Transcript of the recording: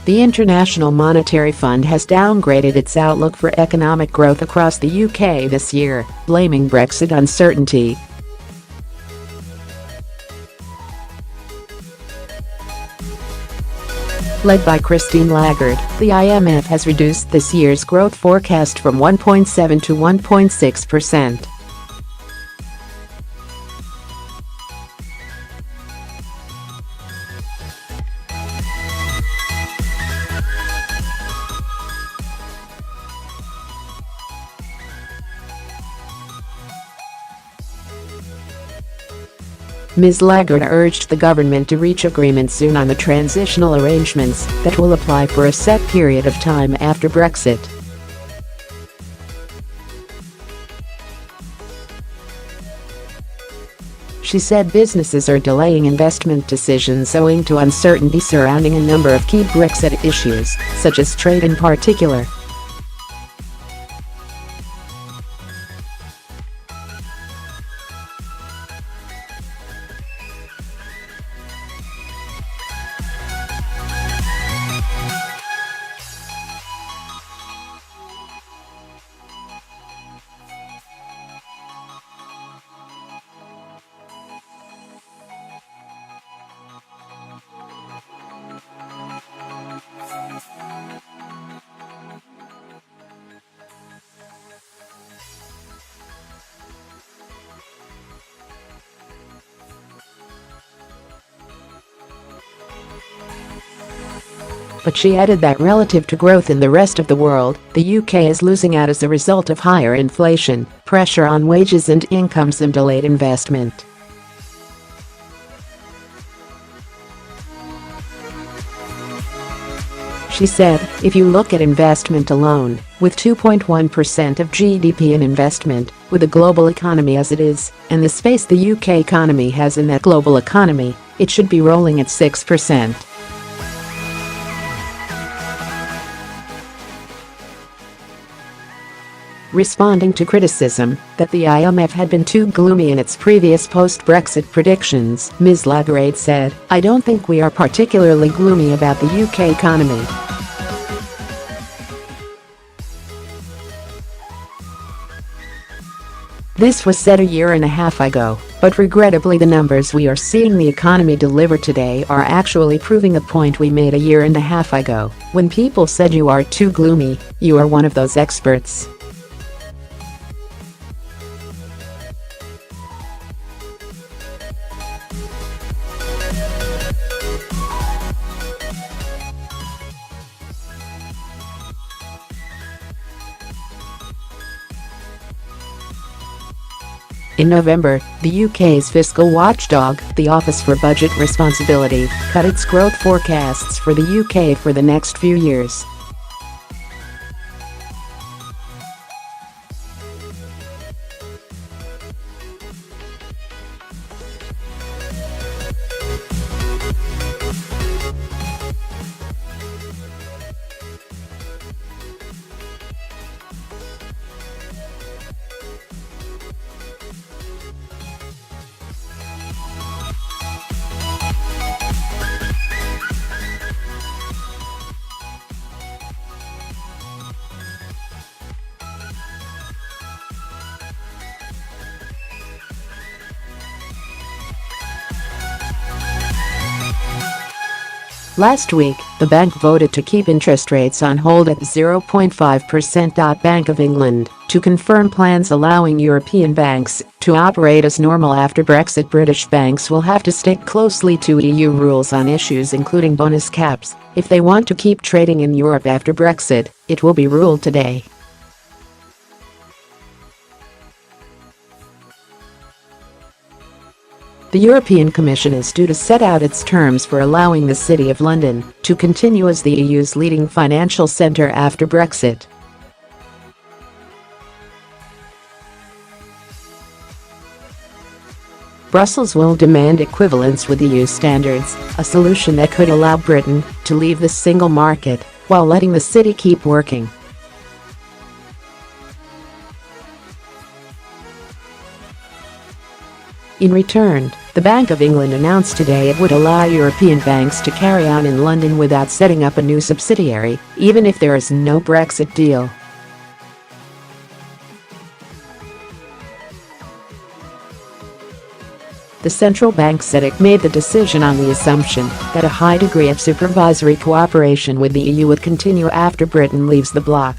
The International Monetary Fund has downgraded its outlook for economic growth across the UK this year, blaming Brexit uncertainty. Led by Christine Lagarde, the IMF has reduced this year's growth forecast from 1.7 to 1.6%. Ms. Lagarde urged the government to reach agreement soon on the transitional arrangements that will apply for a set period of time after Brexit. She said businesses are delaying investment decisions owing to uncertainty surrounding a number of key Brexit issues, such as trade in particular. But she added that relative to growth in the rest of the world, the UK is losing out as a result of higher inflation, pressure on wages and incomes and delayed investment. She said, if you look at investment alone, with 2.1% of GDP in investment, with the global economy as it is, and the space the UK economy has in that global economy, it should be rolling at 6%. Responding to criticism that the IMF had been too gloomy in its previous post-Brexit predictions, Ms. Lagarde said, I don't think we are particularly gloomy about the UK economy. This was said a year and a half ago, but regrettably the numbers we are seeing the economy deliver today are actually proving the point we made a year and a half ago. When people said you are too gloomy, you are one of those experts. In November, the UK's fiscal watchdog, the Office for Budget Responsibility, cut its growth forecasts for the UK for the next few years. Last week, the bank voted to keep interest rates on hold at 0.5%. Bank of England, to confirm plans allowing European banks to operate as normal after Brexit. British banks will have to stick closely to EU rules on issues including bonus caps if they want to keep trading in Europe after Brexit, it will be ruled today. The European Commission is due to set out its terms for allowing the City of London to continue as the EU's leading financial centre after Brexit. Brussels will demand equivalence with EU standards, a solution that could allow Britain to leave the single market while letting the city keep working. In return, the Bank of England announced today it would allow European banks to carry on in London without setting up a new subsidiary, even if there is no Brexit deal. The central bank said it made the decision on the assumption that a high degree of supervisory cooperation with the EU would continue after Britain leaves the bloc.